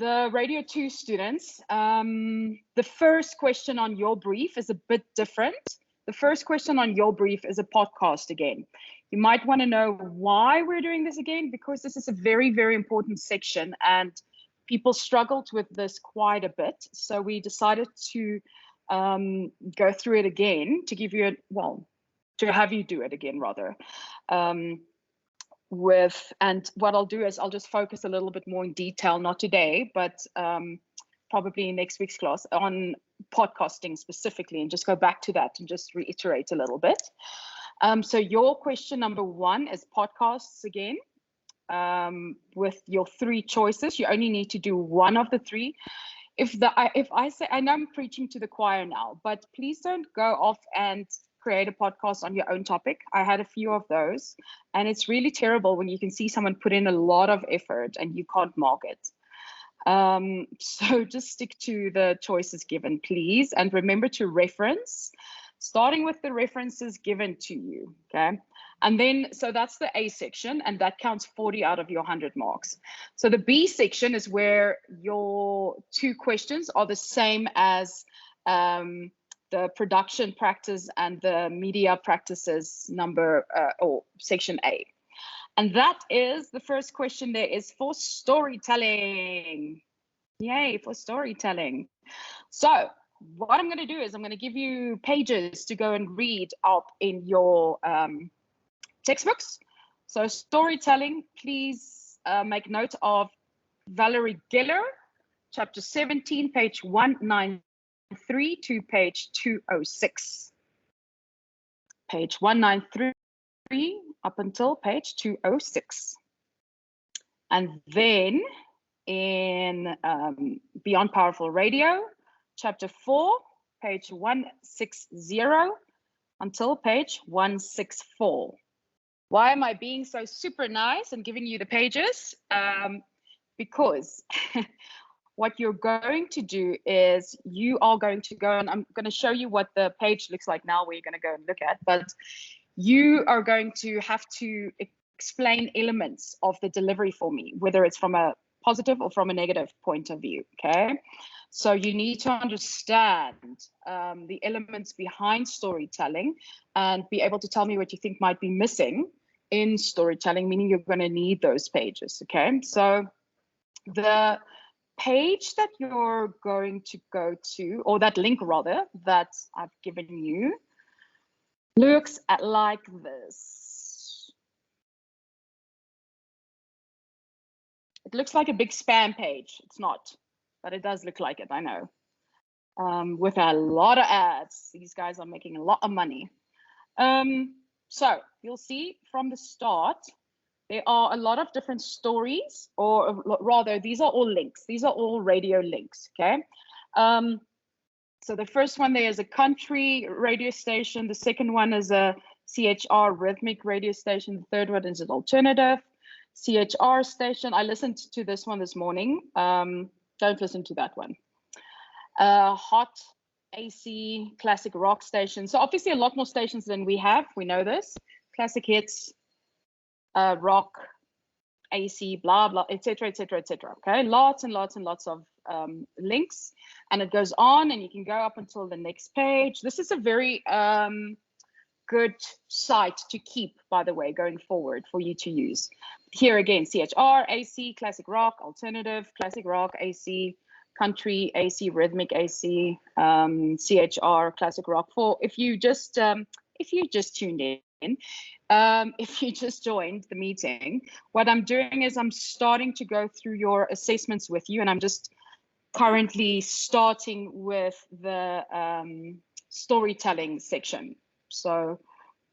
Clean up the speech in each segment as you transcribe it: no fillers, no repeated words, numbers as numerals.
the Radio 2 students, the first question on your brief is a bit different. The first question on your brief is a podcast again. You might want to know why we're doing this again, because this is a very, very important section and people struggled with this quite a bit. So we decided to go through it again to give you to have you do it again rather. And what I'll do is I'll just focus a little bit more in detail, not today, but probably in next week's class on podcasting specifically, and just go back to that and just reiterate a little bit. So your question number 1 is podcasts again, with your 3 choices. You only need to do one of the 3. If I say, I know I'm preaching to the choir now, but please don't go off and create a podcast on your own topic. I had a few of those, and it's really terrible when you can see someone put in a lot of effort and you can't mark it. So just stick to the choices given, please, and remember to reference, starting with the references given to you, okay? And then, so that's the A section, and that counts 40 out of your 100 marks. So the B section is where your 2 questions are the same as the production practice and the media practices number or section A. And that is, the first question there is for storytelling. Yay, for storytelling. So what I'm going to do is I'm going to give you pages to go and read up in your textbooks. So storytelling, please make note of Valerie Geller, chapter 17, page 193 to page 206. Page 193 up until page 206. And then in Beyond Powerful Radio, chapter 4, page 160 until page 164. Why am I being so super nice and giving you the pages? Because what you're going to do is you are going to go, and I'm going to show you what the page looks like now, where you're going to go and look at, but you are going to have to explain elements of the delivery for me, whether it's from a positive or from a negative point of view, okay? So you need to understand the elements behind storytelling and be able to tell me what you think might be missing in storytelling, meaning you're going to need those pages, okay? So the page that you're going to go to, or that link rather, that I've given you, looks like this. It looks like a big spam page. It's not, but it does look like it, I know. With a lot of ads. These guys are making a lot of money. So you'll see from the start, there are a lot of different stories, or rather, these are all links. These are all radio links, okay? So the first one there is a country radio station. The second one is a CHR rhythmic radio station. The third one is an alternative CHR station. I listened to this one this morning. Don't listen to that one. Hot AC classic rock station. So obviously a lot more stations than we have. We know this. Classic hits, rock, AC, blah, blah, etc., etc., etc. Okay, lots and lots and lots of links, and it goes on, and you can go up until the next page. This is a very good site to keep, by the way, going forward for you to use. Here again, CHR, AC, classic rock, alternative, classic rock, AC, country, AC, rhythmic, AC, CHR, classic rock. For if you just tuned in, if you just joined the meeting, what I'm doing is I'm starting to go through your assessments with you, and I'm just currently starting with the storytelling section. So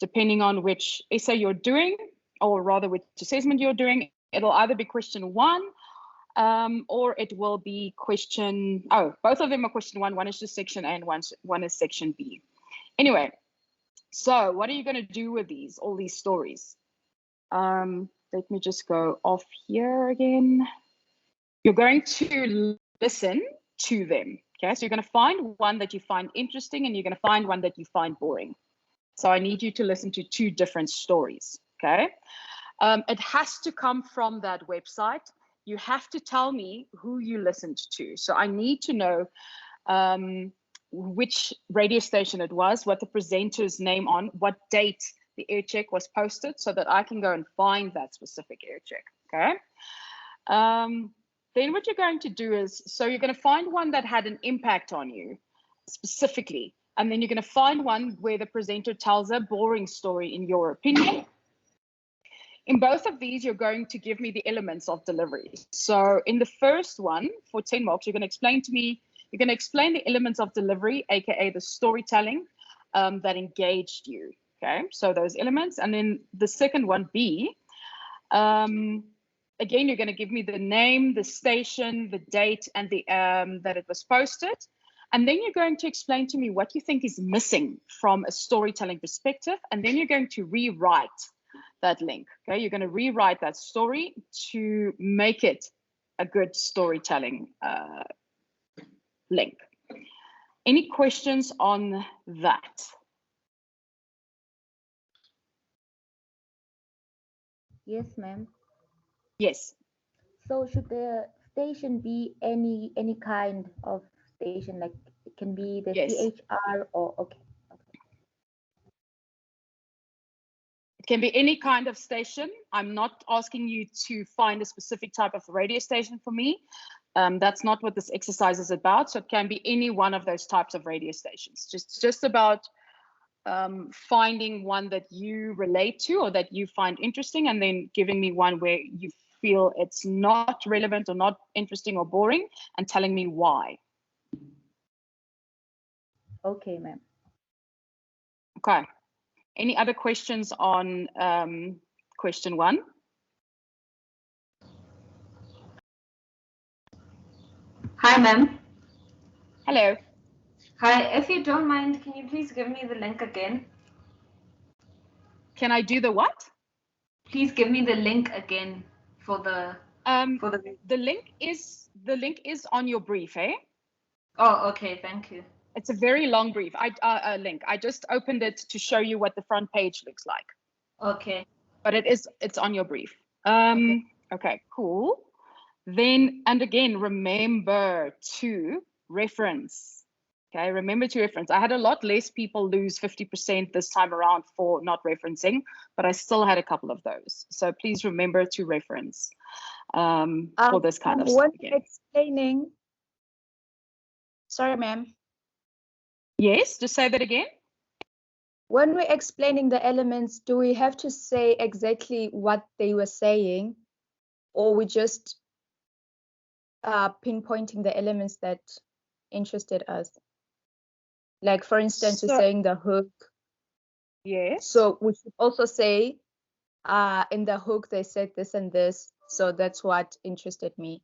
depending on which essay you're doing, or rather which assessment you're doing, it'll either be question 1 or it will be question, both of them are question 1. One is just section A and one is section B. Anyway, so what are you going to do with all these stories? Let me just go off here again. You're going to listen to them. Okay, so you're going to find one that you find interesting, and you're going to find one that you find boring. So I need you to listen to 2 different stories. Okay, it has to come from that website. you have to tell me who you listened to. So I need to know which radio station it was, what the presenter's name on, what date the air check was posted, so that I can go and find that specific air check. Okay. Then what you're going to do is, so you're going to find one that had an impact on you specifically, and then you're going to find one where the presenter tells a boring story in your opinion. In both of these, you're going to give me the elements of delivery. So in the first one, for 10 marks, you're going to explain to me, you're going to explain the elements of delivery, aka the storytelling that engaged you. Okay, so those elements. And then the second one, B, again, you're going to give me the name, the station, the date, and the that it was posted. And then you're going to explain to me what you think is missing from a storytelling perspective. And then you're going to rewrite that link. Okay, you're going to rewrite that story to make it a good storytelling link. Any questions on that? Yes, ma'am. Yes. So should the station be any kind of station? Like it can be the Yes. CHR or okay. It can be any kind of station. I'm not asking you to find a specific type of radio station for me. That's not what this exercise is about. So it can be any one of those types of radio stations. Just about finding one that you relate to or that you find interesting, and then giving me one where you feel it's not relevant or not interesting or boring, and telling me why. Okay, ma'am. Okay. Any other questions on question 1? Hi, ma'am. Hello. Hi, if you don't mind, can you please give me the link again? Can I do the what? Please give me the link again for the the link is on your brief, eh? Oh, okay, thank you. It's a very long brief. Link. I just opened it to show you what the front page looks like. Okay. But it's on your brief. Okay, cool. Then, and again, remember to reference. Okay, remember to reference. I had a lot less people lose 50% this time around for not referencing, but I still had a couple of those. So please remember to reference for this kind of stuff. Explaining. Sorry, ma'am. Yes, just say that again. When we're explaining the elements, do we have to say exactly what they were saying, or we just pinpointing the elements that interested us? Like, for instance, you're saying the hook. Yes. So we should also say, in the hook, they said this and this. So that's what interested me.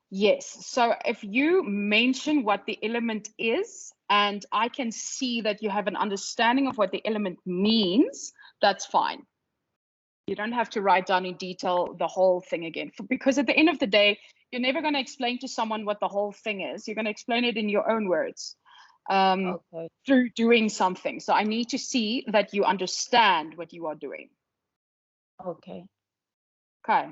Yes. So if you mention what the element is, and I can see that you have an understanding of what the element means, that's fine. You don't have to write down in detail the whole thing again, because at the end of the day, you're never going to explain to someone what the whole thing is. You're going to explain it in your own words through doing something. So I need to see that you understand what you are doing. Okay. Okay.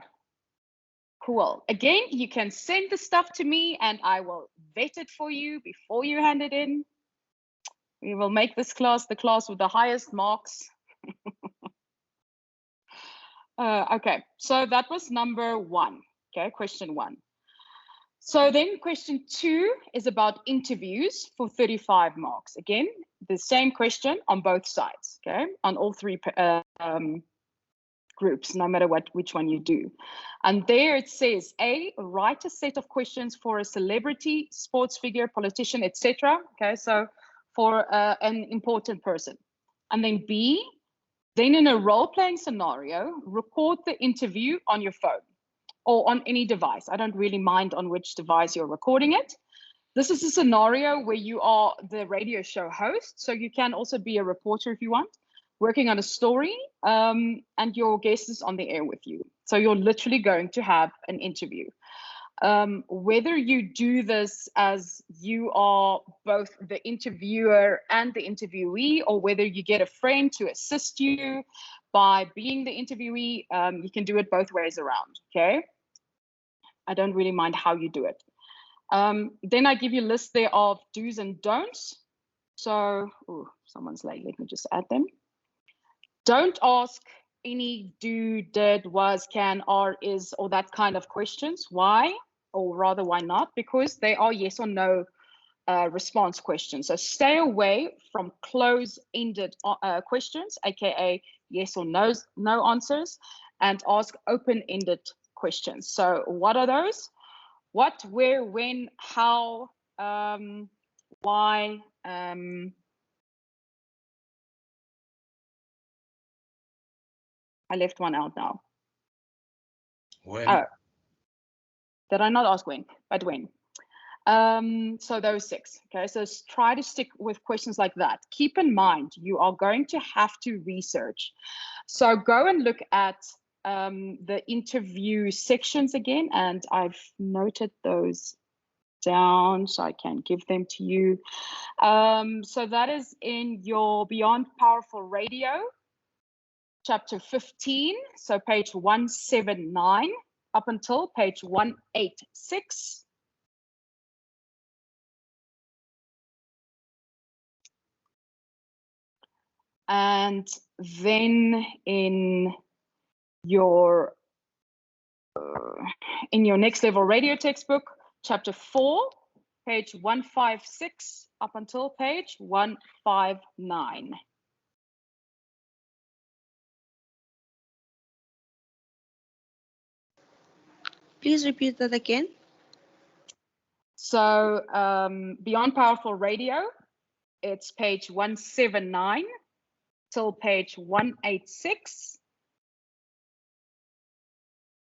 Cool. Again, you can send the stuff to me and I will vet it for you before you hand it in. We will make this class the class with the highest marks. Okay, so that was number 1. Okay, question 1. So then question 2 is about interviews for 35 marks. Again, the same question on both sides, okay, on all 3 groups, no matter which one you do. And there it says, A, write a set of questions for a celebrity, sports figure, politician, etc. Okay, so for an important person. And then B, then in a role-playing scenario, record the interview on your phone or on any device. I don't really mind on which device you're recording it. This is a scenario where you are the radio show host, so you can also be a reporter if you want, working on a story, and your guest is on the air with you. So you're literally going to have an interview. Whether you do this as you are both the interviewer and the interviewee, or whether you get a friend to assist you by being the interviewee, you can do it both ways around, okay? I don't really mind how you do it. Then I give you a list there of do's and don'ts. So, oh, someone's late. Let me just add them. Don't ask any do, did, was, can, are, is, or that kind of questions. Why? Or rather, why not? Because they are yes or no response questions. So stay away from close-ended questions, aka yes or no answers, and ask open-ended questions. So what are those? What, where, when, how, why, I left one out now. When? Oh, did I not ask when? But when? So those 6. Okay, so try to stick with questions like that. Keep in mind, you are going to have to research. So go and look at the interview sections again, and I've noted those down so I can give them to you. So that is in your Beyond Powerful Radio, chapter 15, so page 179 up until page 186. And then in your Next Level Radio textbook, chapter 4, page 156 up until page 159. Please repeat that again. So Beyond Powerful Radio, it's page 179 till page 186.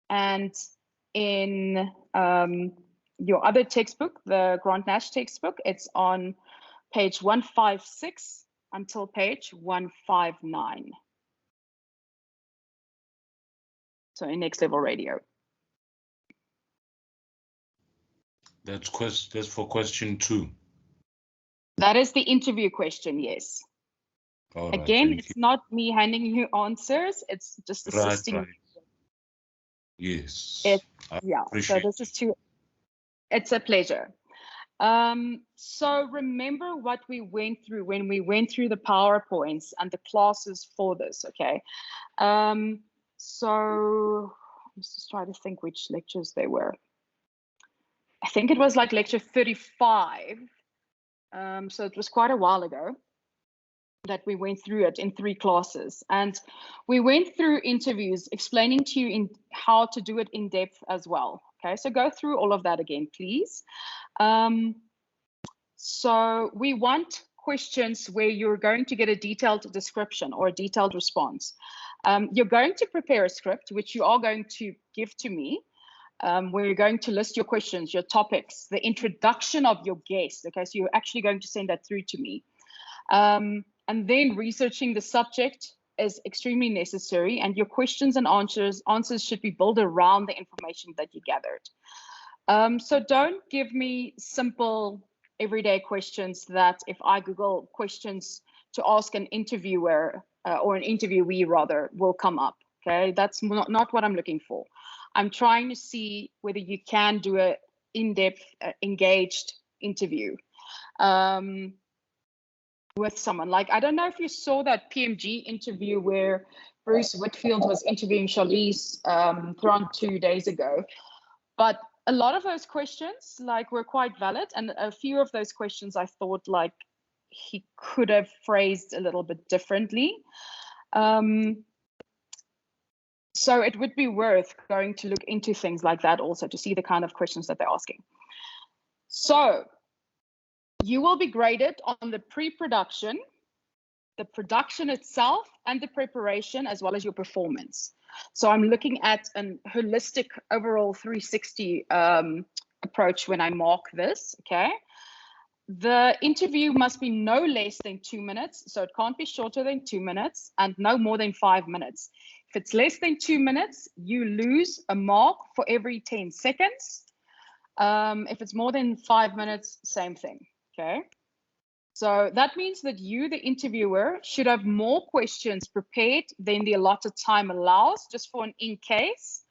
And in your other textbook, the Grant Nash textbook, it's on page 156 until page 159. So in Next Level Radio. That's for question 2. That is the interview question, yes. All right, Again, it's not me handing you answers, it's just assisting. Right. Yes. Yeah, so this is it's a pleasure. So remember what we went through when we went through the PowerPoints and the classes for this, okay? So let's just try to think which lectures they were. I think it was like lecture 35. So it was quite a while ago that we went through it in 3 classes. And we went through interviews explaining to you in how to do it in depth as well. Okay, so go through all of that again, please. So we want questions where you're going to get a detailed description or a detailed response. You're going to prepare a script, which you are going to give to me, where you're going to list your questions, your topics, the introduction of your guest. Okay, so you're actually going to send that through to me. And then researching the subject is extremely necessary, and your questions and answers should be built around the information that you gathered. So don't give me simple everyday questions that if I Google questions to ask an interviewer or an interviewee rather will come up. Okay, that's not what I'm looking for. I'm trying to see whether you can do an in-depth, engaged interview with someone. Like, I don't know if you saw that PMG interview where Bruce Whitfield was interviewing Charlize Theron 2 days ago, but a lot of those questions were quite valid, and a few of those questions I thought he could have phrased a little bit differently. So it would be worth going to look into things like that also to see the kind of questions that they're asking. So you will be graded on the pre-production, the production itself, and the preparation, as well as your performance. So I'm looking at a holistic overall 360 approach when I mark this, okay? The interview must be no less than 2 minutes, so it can't be shorter than 2 minutes and no more than 5 minutes. If it's less than 2 minutes, you lose a mark for every 10 seconds. If it's more than 5 minutes, same thing, okay? So that means that you, the interviewer, should have more questions prepared than the allotted time allows, just for an in case.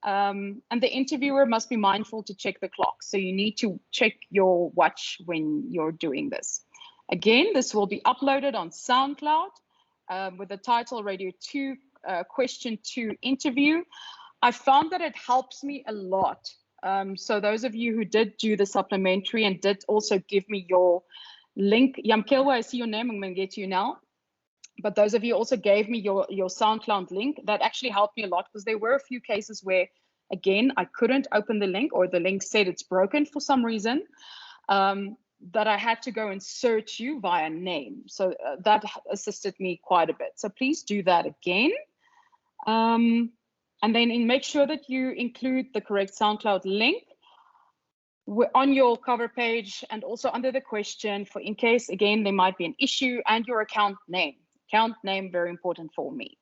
And the interviewer must be mindful to check the clock. So you need to check your watch when you're doing this. Again, this will be uploaded on SoundCloud with the title Radio 2 Question 2 Interview. I found that it helps me a lot. So those of you who did do the supplementary and did also give me your link, Yamkelwa, I see your name, I'm going to get to you now. But those of you also gave me your SoundCloud link. That actually helped me a lot because there were a few cases where, again, I couldn't open the link or the link said it's broken for some reason, that I had to go and search you via name. So that assisted me quite a bit. So please do that again. And then make sure that you include the correct SoundCloud link on your cover page and also under the question for in case, again, there might be an issue, and your account name. Account name, very important for me.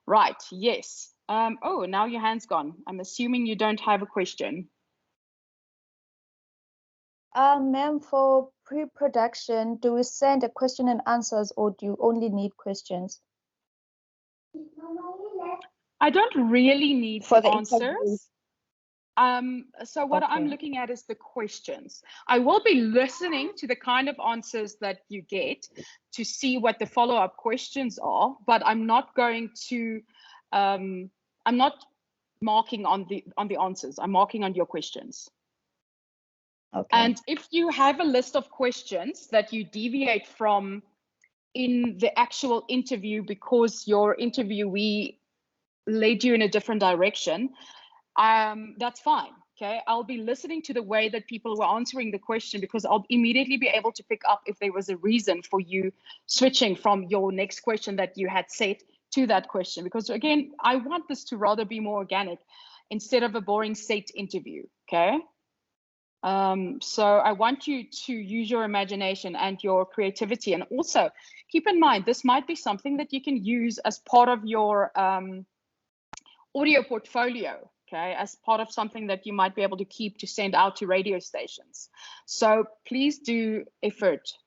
Right, yes. Oh, now your hand's gone. I'm assuming you don't have a question. Ma'am, for pre-production, do we send a question and answers, or do you only need questions? I don't really need For the the answers. interview. So what I'm Okay. looking at is the questions. I will be listening to the kind of answers that you get to see what the follow-up questions are, but I'm not going to, I'm not marking on the answers. I'm marking on your questions. Okay. And if you have a list of questions that you deviate from in the actual interview because your interviewee led you in a different direction, that's fine. Okay, I'll be listening to the way that people were answering the question because I'll immediately be able to pick up if there was a reason for you switching from your next question that you had set to that question. Because again, I want this to rather be more organic instead of a boring set interview. Okay. So I want you to use your imagination and your creativity, and also keep in mind this might be something that you can use as part of your audio portfolio, okay, as part of something that you might be able to keep to send out to radio stations. So please do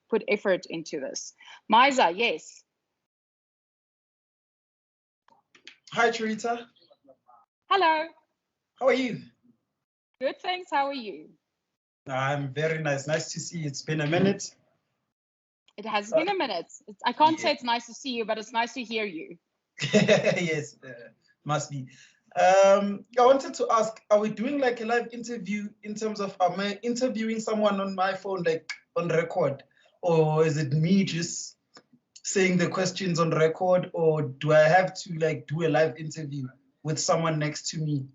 put effort into this. Maisa, yes. Hi, Charita. Hello. How are you? Good, thanks. How are you? I'm very nice. Nice to see you. It's been a minute. It has been a minute. I can't say Yeah. it's nice to see you, but it's nice to hear you. Yes, must be. I wanted to ask, are we doing like a live interview in terms of, am I interviewing someone on my phone, like on record? Or is it me just saying the questions on record? Or do I have to like do a live interview with someone next to me?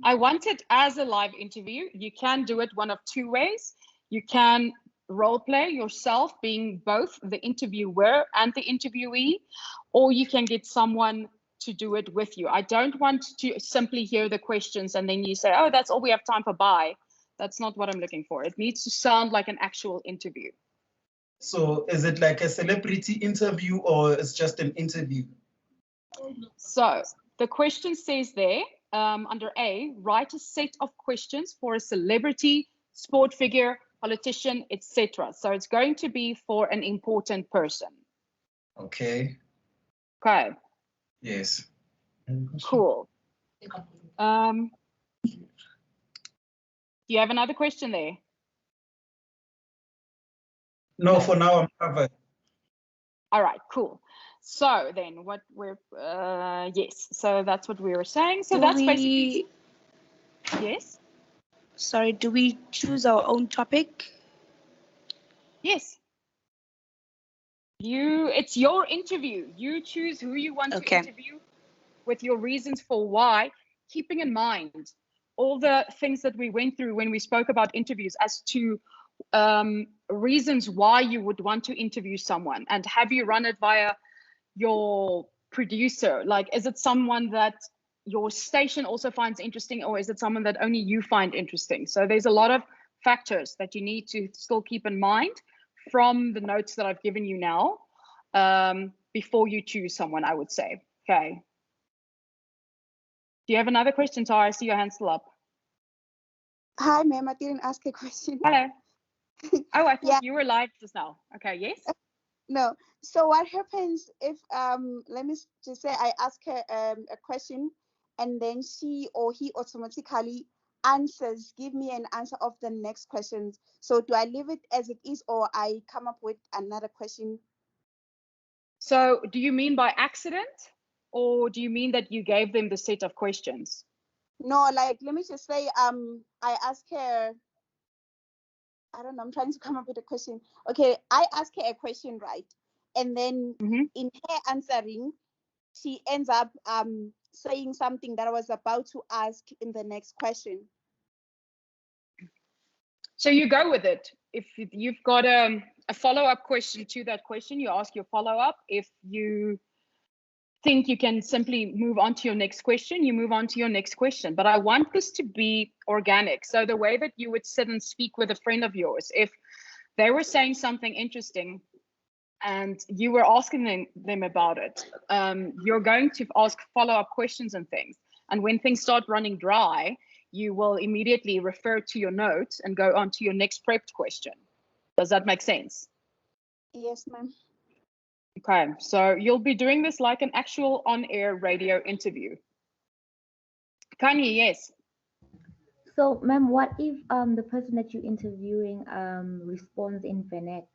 I want it as a live interview. You can do it one of two ways. You can role play yourself being both the interviewer and the interviewee, or you can get someone to do it with you. I don't want to simply hear the questions and then you say, oh, that's all we have time for, bye. That's not what I'm looking for. It needs to sound like an actual interview. So is it like a celebrity interview or it's just an interview? So the question says there, under A, write a set of questions for a celebrity, sport figure, politician, etc. So it's going to be for an important person. Okay. Okay, Yes. cool. Do you have another question there? No, for now I'm covered. All right, cool. So then what we're, yes, so that's what we were saying. So that's basically, yes? Sorry, do we choose our own topic? Yes. It's your interview. You choose who you want to interview with your reasons for why, keeping in mind all the things that we went through when we spoke about interviews as to reasons why you would want to interview someone. And have you run it via your producer? Like, is it someone that your station also finds interesting, or is it someone that only you find interesting? So there's a lot of factors that you need to still keep in mind from the notes that I've given you now, before you choose someone, I would say. Okay. Do you have another question, Tara? I see your hand still up. Hi, ma'am. I didn't ask a question. Hello. Oh, I thought Yeah. you were live just now. Okay, yes? No. So what happens if, let me just say I ask her a question and then she or he automatically give me an answer of the next questions. So do I leave it as it is, or I come up with another question? So do you mean by accident, or do you mean that you gave them the set of questions? No, like, let me just say, I ask her, I don't know, I'm trying to come up with a question. Okay, I ask her a question, right? And then in her answering, she ends up saying something that I was about to ask in the next question. So you go with it. If you've got a follow-up question to that question, you ask your follow-up. If you think you can simply move on to your next question, you move on to your next question. But I want this to be organic. So the way that you would sit and speak with a friend of yours, if they were saying something interesting and you were asking them about it, you're going to ask follow-up questions and things. And when things start running dry, you will immediately refer to your notes and go on to your next prepped question. Does that make sense? Yes, ma'am. Okay, so you'll be doing this like an actual on-air radio interview. Kanye, yes. So, ma'am, what if the person that you're interviewing responds in Vernac?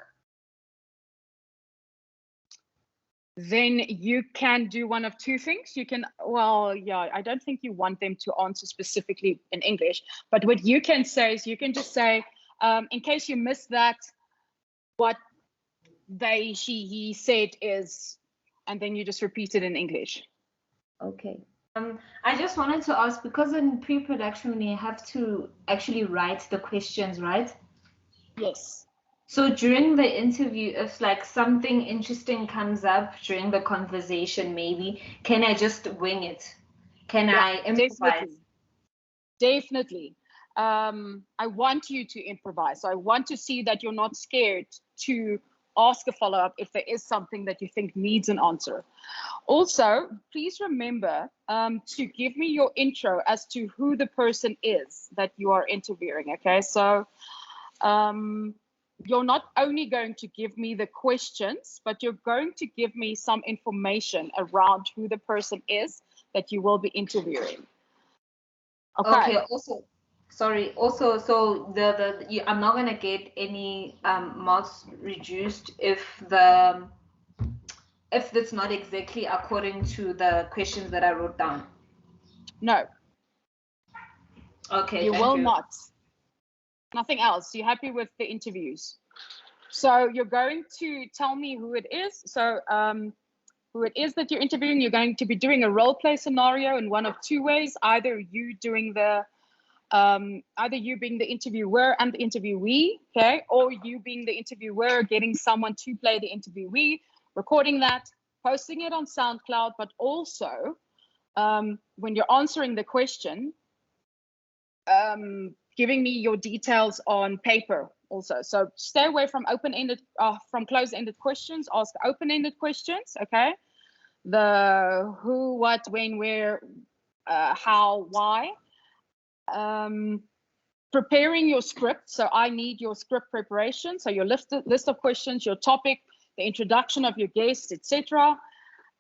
Then you can do one of two things. You can, well, yeah, I don't think you want them to answer specifically in English, but what you can say is you can just say, in case you missed that, what he said is, and then you just repeat it in English. Okay. I just wanted to ask, because in pre-production we have to actually write the questions, right? Yes. So during the interview, if like something interesting comes up during the conversation, maybe, can I just wing it? Can I improvise? Definitely. I want you to improvise. So I want to see that you're not scared to ask a follow-up if there is something that you think needs an answer. Also, please remember to give me your intro as to who the person is that you are interviewing, okay? So you're not only going to give me the questions, but you're going to give me some information around who the person is that you will be interviewing. Okay. Also, sorry. Also, so I'm not gonna get any marks reduced if it's not exactly according to the questions that I wrote down. No. Okay. You will not. Nothing else. You're happy with the interviews. So you're going to tell me who it is. So who it is that you're interviewing. You're going to be doing a role play scenario in one of two ways. Either you doing the either you being the interviewer and the interviewee, okay, or you being the interviewer, getting someone to play the interviewee, recording that, posting it on SoundCloud, but also when you're answering the question, giving me your details on paper also. So stay away from open-ended, from closed-ended questions. Ask open-ended questions, okay? The who, what, when, where, how, why. Preparing your script. So I need your script preparation. So your list of questions, your topic, the introduction of your guest, etc.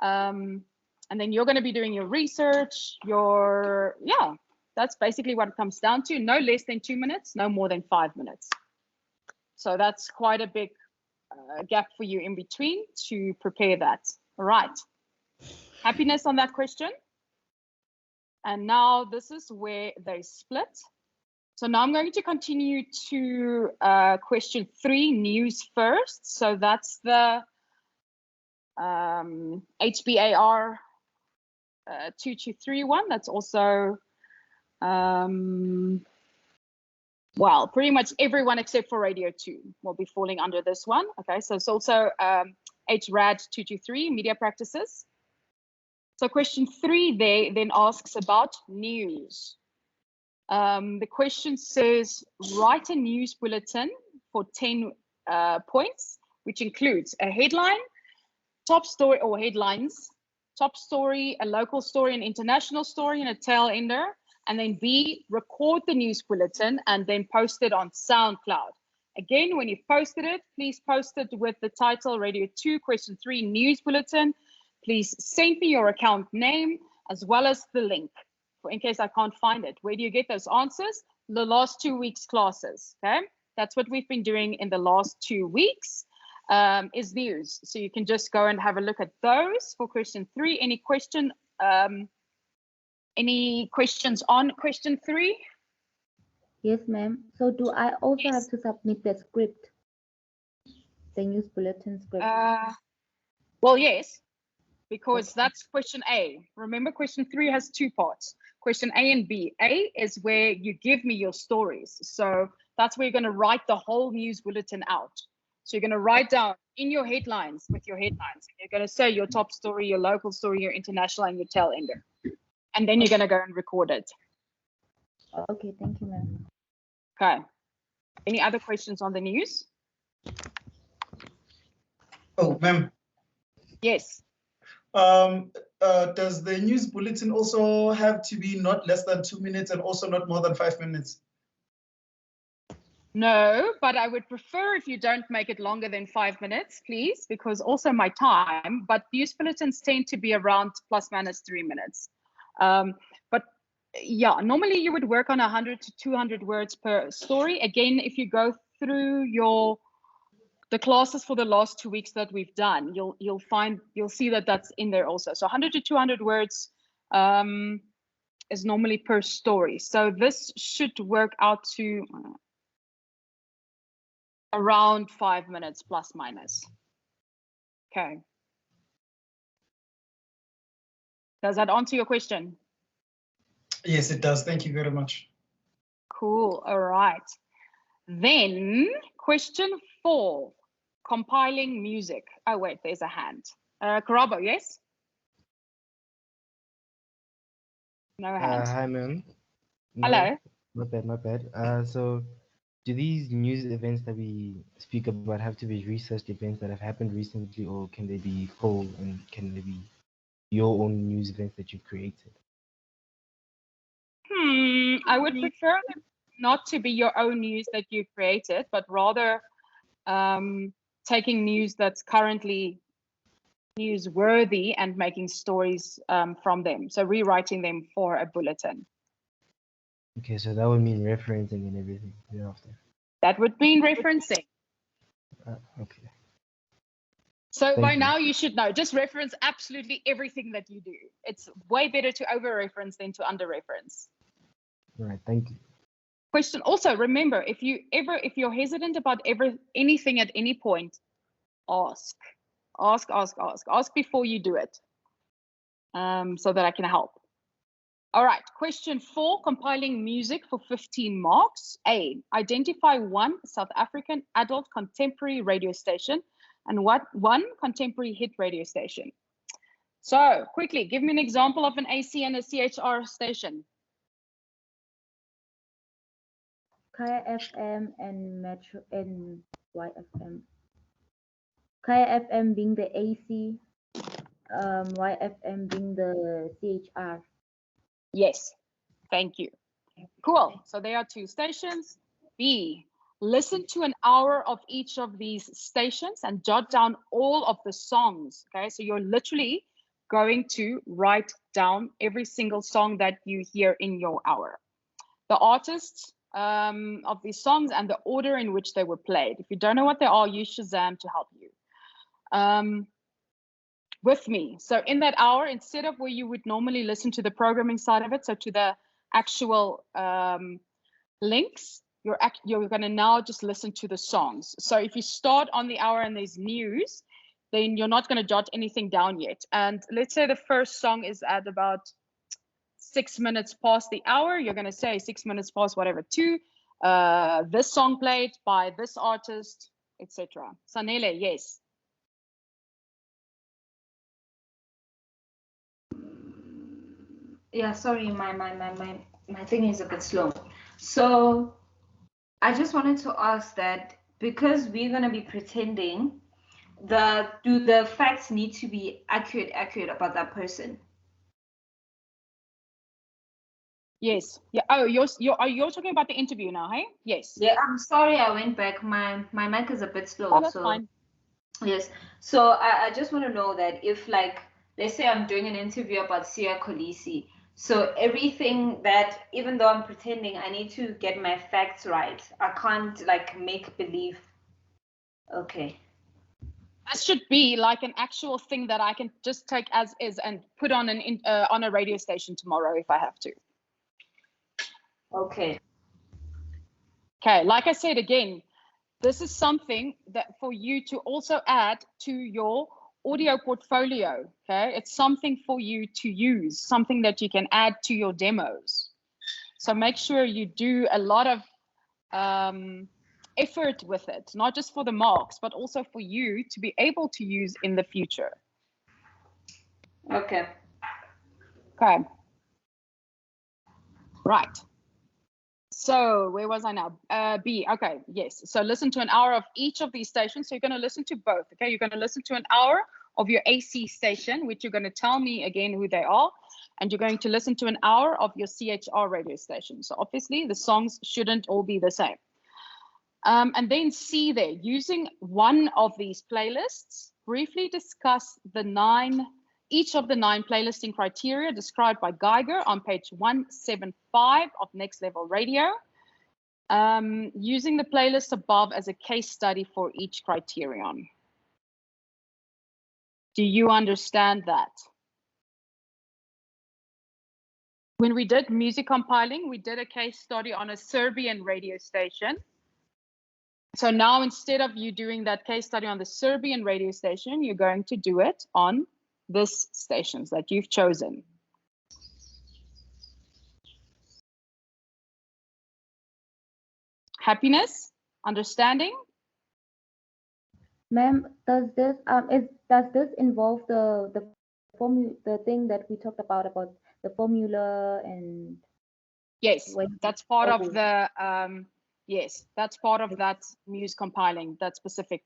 And then you're going to be doing your research, that's basically what it comes down to. No less than 2 minutes, no more than 5 minutes. So that's quite a big gap for you in between to prepare that. All right. Happiness on that question. And now this is where they split. So now I'm going to continue to question 3, news first. So that's the HBAR 2231. That's also, well, pretty much everyone except for Radio 2 will be falling under this one. Okay, so it's also HRAD 223, media practices. So question 3 there then asks about news. The question says, write a news bulletin for 10 points, which includes a headline, top story or headlines, top story, a local story, an international story, and a tail ender. And then B, record the news bulletin and then post it on SoundCloud. Again, when you've posted it, please post it with the title Radio 2 question 3 news bulletin. Please send me your account name as well as the link. in case I can't find it. Where do you get those answers? The last 2 weeks classes, okay? That's what we've been doing in the last 2 weeks, is news. So you can just go and have a look at those for question 3. Any questions on question 3? Yes, ma'am. So do I also have to submit the script, the news bulletin script? Well, yes, because that's question A. Remember, question 3 has 2 parts, question A and B. A is where you give me your stories. So that's where you're going to write the whole news bulletin out. So you're going to write down in your headlines, with your headlines. You're going to say your top story, your local story, your international, and your tail ender. And then you're going to go and record it. Okay, thank you, ma'am. Okay. Any other questions on the news? Oh, ma'am. Yes. Does the news bulletin also have to be not less than 2 minutes and also not more than 5 minutes? No, but I would prefer if you don't make it longer than 5 minutes, please, because also my time, but news bulletins tend to be around plus minus 3 minutes. But yeah, normally you would work on 100 to 200 words per story. Again, if you go through the classes for the last 2 weeks that we've done, you'll see that that's in there also. So 100 to 200 words is normally per story. So this should work out to around 5 minutes plus minus. Okay. Does that answer your question? Yes, it does. Thank you very much. Cool. All right. Then question 4, compiling music. Oh, wait, there's a hand. Karabo, yes? No hand. Hi, ma'am. Hello. My bad. So do these news events that we speak about have to be researched events that have happened recently, or can they be full and can they be your own news events that you've created? I would prefer them not to be your own news that you created, but rather taking news that's currently newsworthy and making stories from them. So rewriting them for a bulletin. Okay, so that would mean referencing and everything thereafter. That would mean referencing. Okay. So Thank by you. now you should know, just reference absolutely everything that you do. It's way better to over-reference than to under-reference. Right, thank you. Question also, remember, if you're hesitant about anything at any point, ask before you do it, so that I can help. All right, question 4, compiling music for 15 marks. A, identify one South African adult contemporary radio station and one contemporary hit radio station. So quickly, give me an example of an AC and a CHR station. Kaya FM and Metro and YFM. Kaya FM being the AC, YFM being the CHR. Yes, thank you. Cool. So there are 2 stations. B, listen to an hour of each of these stations and jot down all of the songs. Okay, so you're literally going to write down every single song that you hear in your hour. The artists of these songs and the order in which they were played. If you don't know what they are, use Shazam to help you. With me. So in that hour, instead of where you would normally listen to the programming side of it, so to the actual links, you're going to now just listen to the songs. So if you start on the hour and there's news, then you're not going to jot anything down yet. And let's say the first song is at about 6 minutes past the hour. You're going to say 6 minutes past whatever, 2. This song played by this artist, etc. Sanele, yes. Yeah, sorry, my thing is a bit slow. So I just wanted to ask that, because we're gonna be pretending, do the facts need to be accurate about that person? Yes. Yeah. Oh, you're talking about the interview now, hey? Yes. Yeah, I'm sorry I went back. My mic is a bit slow. Oh, that's fine. Yes. So I just want to know that if, like, let's say I'm doing an interview about Siya Kolisi, So everything that, even though I'm pretending, I need to get my facts right. I can't like make believe. Okay. This should be like an actual thing that I can just take as is and put on on a radio station tomorrow if I have to. Okay. Okay, like I said again, this is something that for you to also add to your audio portfolio. Okay, it's something for you to use, something that you can add to your demos. So make sure you do a lot of effort with it, not just for the marks, but also for you to be able to use in the future. Okay. Okay. Right. So where was I now? B. Okay. Yes. So listen to an hour of each of these stations. So you're going to listen to both. Okay. You're going to listen to an hour of your AC station, which you're going to tell me again who they are. And you're going to listen to an hour of your CHR radio station. So obviously the songs shouldn't all be the same. And then C there, using one of these playlists, briefly discuss each of the 9 playlisting criteria described by Geiger on page 175 of Next Level Radio, using the playlist above as a case study for each criterion. Do you understand that? When we did music compiling, we did a case study on a Serbian radio station. So now instead of you doing that case study on the Serbian radio station, you're going to do it on this stations that you've chosen. Happiness, understanding? Ma'am, does this involve the thing that we talked about the formula and? Yes, that's part of the yes, that's part of that Muse compiling, that specific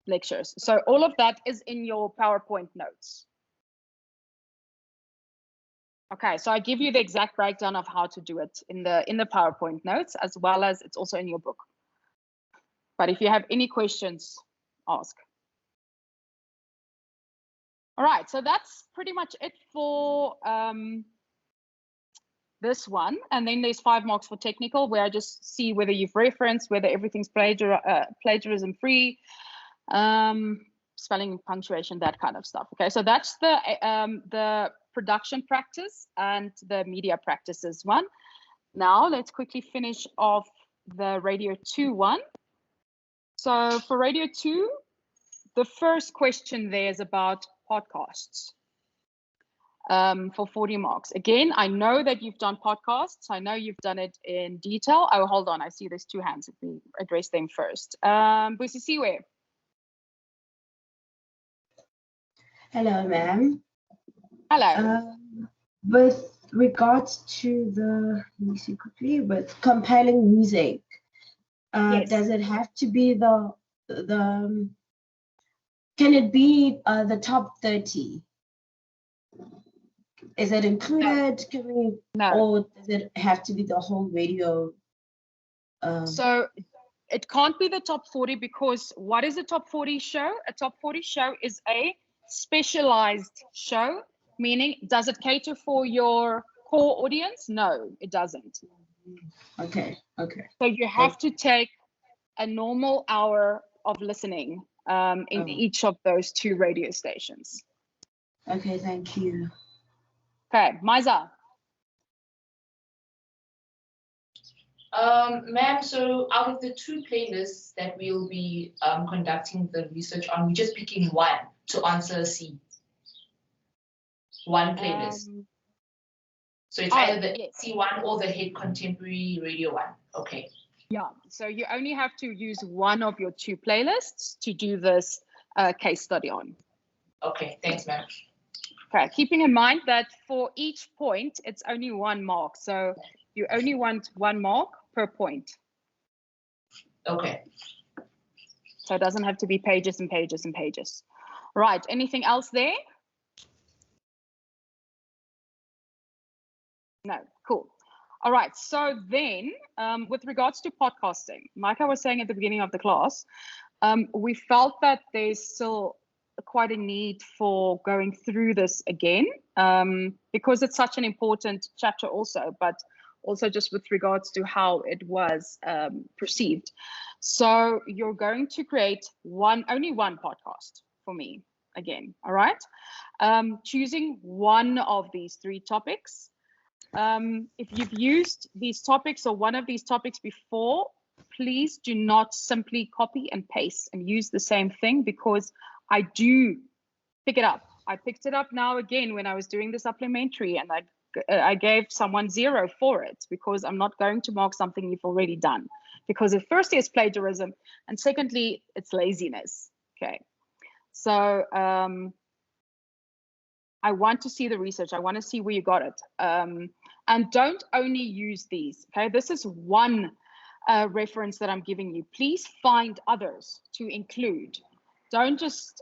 lectures. So all of that is in your PowerPoint notes. Okay, so I give you the exact breakdown of how to do it in the PowerPoint notes, as well as it's also in your book. But if you have any questions, ask. All right, so that's pretty much it for this one. And then there's 5 marks for technical, where I just see whether you've referenced, whether everything's plagiarism free, spelling, punctuation, that kind of stuff. Okay, so that's the production practice and the media practices one. Now let's quickly finish off the Radio 2 one. So for Radio 2, the first question there is about podcasts. For 40 marks. Again, I know that you've done podcasts. I know you've done it in detail. Oh, hold on. I see there's 2 hands. Let me address them first. Busisiwe. Hello, ma'am. Hello. With regards to let me see quickly, with compiling music, yes. Does it have to be can it be the top 30? Is it included? Can we, no. Or does it have to be the whole radio? So it can't be the top 40, because what is a top 40 show? A top 40 show is a specialized show, meaning does it cater for your core audience? No, it doesn't. Okay. So you have to take a normal hour of listening in each of those 2 radio stations. Okay, thank you. Okay, Maisa. Ma'am, so out of the 2 playlists that we'll be conducting the research on, we're just picking one to answer C. One playlist. So it's either the C1 or the Hit Contemporary Radio one. Okay. Yeah, so you only have to use one of your 2 playlists to do this case study on. Okay, thanks, ma'am. Okay, keeping in mind that for each point, it's only 1 mark. So you only want 1 mark per point. Okay. So it doesn't have to be pages and pages and pages. Right, anything else there? No, cool. All right, so then with regards to podcasting, like I was saying at the beginning of the class, we felt that there's still quite a need for going through this again, because it's such an important chapter also, but also just with regards to how it was perceived. So you're going to create only one podcast for me again, all right? Choosing one of these 3 topics. If you've used these topics or one of these topics before, please do not simply copy and paste and use the same thing, because I do pick it up. I picked it up now again when I was doing the supplementary, and I gave someone 0 for it, because I'm not going to mark something you've already done, because firstly it's plagiarism, and secondly it's laziness. Okay, so I want to see the research. I want to see where you got it. And don't only use these, okay? This is one reference that I'm giving you. Please find others to include. Don't just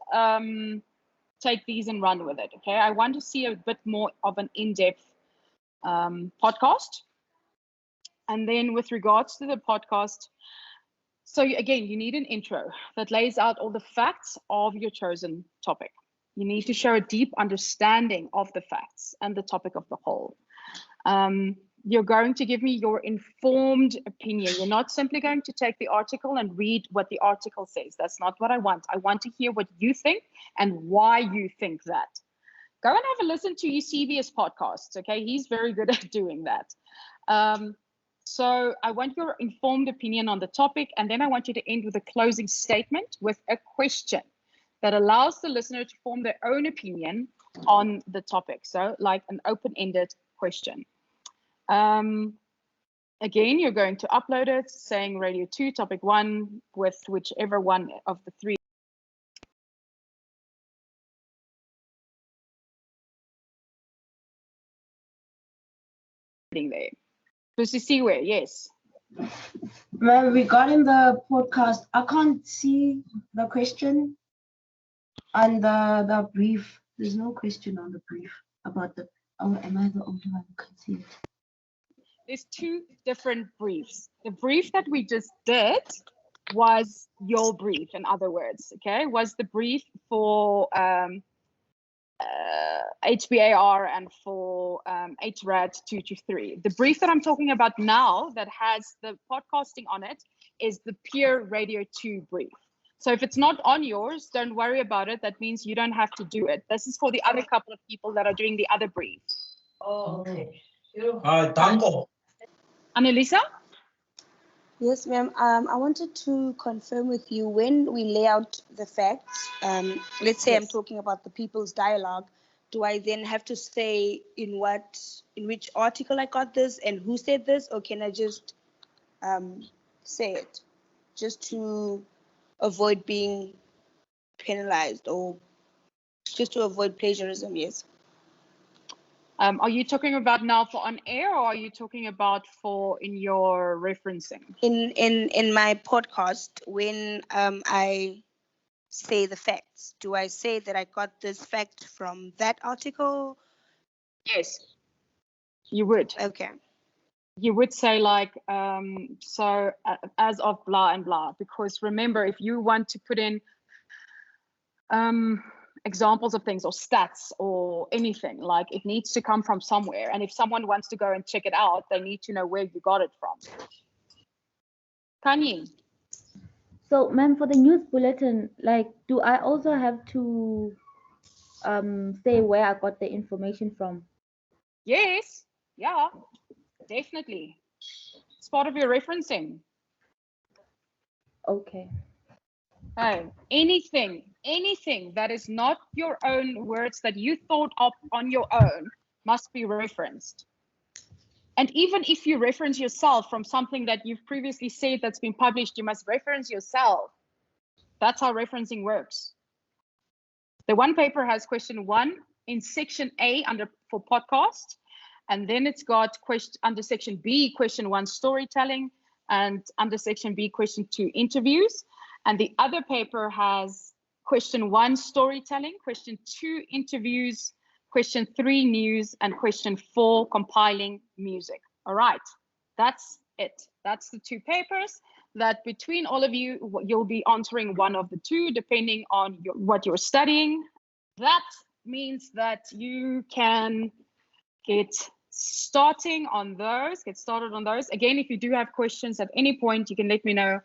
take these and run with it, okay? I want to see a bit more of an in-depth podcast. And then with regards to the podcast, so again, you need an intro that lays out all the facts of your chosen topic. You need to show a deep understanding of the facts and the topic of the whole. You're going to give me your informed opinion. You're not simply going to take the article and read what the article says. That's not what I want. I want to hear what you think and why you think that. Go and have a listen to Eusebius' podcasts, okay? He's very good at doing that. So I want your informed opinion on the topic, and then I want you to end with a closing statement with a question that allows the listener to form their own opinion on the topic. So like an open-ended question. Again, you're going to upload it saying Radio 2, Topic 1, with whichever one of the 3. There. Busisiwe, yes. Ma'am, regarding the podcast, I can't see the question on the brief. There's no question on the brief about the. Oh, am I the only one who can see it? There's 2 different briefs. The brief that we just did was your brief, in other words, okay? Was the brief for HBAR and for HRAD 223. The brief that I'm talking about now that has the podcasting on it is the Pure Radio 2 brief. So if it's not on yours, don't worry about it. That means you don't have to do it. This is for the other couple of people that are doing the other brief. Oh, okay. Danko. Annalisa? Yes, ma'am. I wanted to confirm with you, when we lay out the facts, let's say I'm talking about the People's Dialogue, do I then have to say in which article I got this and who said this, or can I just say it just to avoid being penalized, or just to avoid plagiarism? Yes. Are you talking about now for on air, or are you talking about for in your referencing? In my podcast, when I say the facts, do I say that I got this fact from that article? Yes, you would. Okay. You would say like, so as of blah and blah, because remember, if you want to put in examples of things or stats or anything, like it needs to come from somewhere. And if someone wants to go and check it out, they need to know where you got it from. Kanye? So, ma'am, for the news bulletin, like, do I also have to say where I got the information from? Yes, yeah, definitely. It's part of your referencing. Okay. Oh, anything that is not your own words that you thought up on your own must be referenced. And even if you reference yourself from something that you've previously said that's been published, you must reference yourself. That's how referencing works. The one paper has question 1 in section A for podcast, and then it's got under section B, question 1 storytelling, and under section B, question 2 interviews. And the other paper has question 1 storytelling, question 2 interviews, question 3 news, and question 4 compiling music. All right, that's it. That's the 2 papers. that between all of you, you'll be answering one of the two, depending on what you're studying. That means that you can get started on those. Again, if you do have questions at any point, you can let me know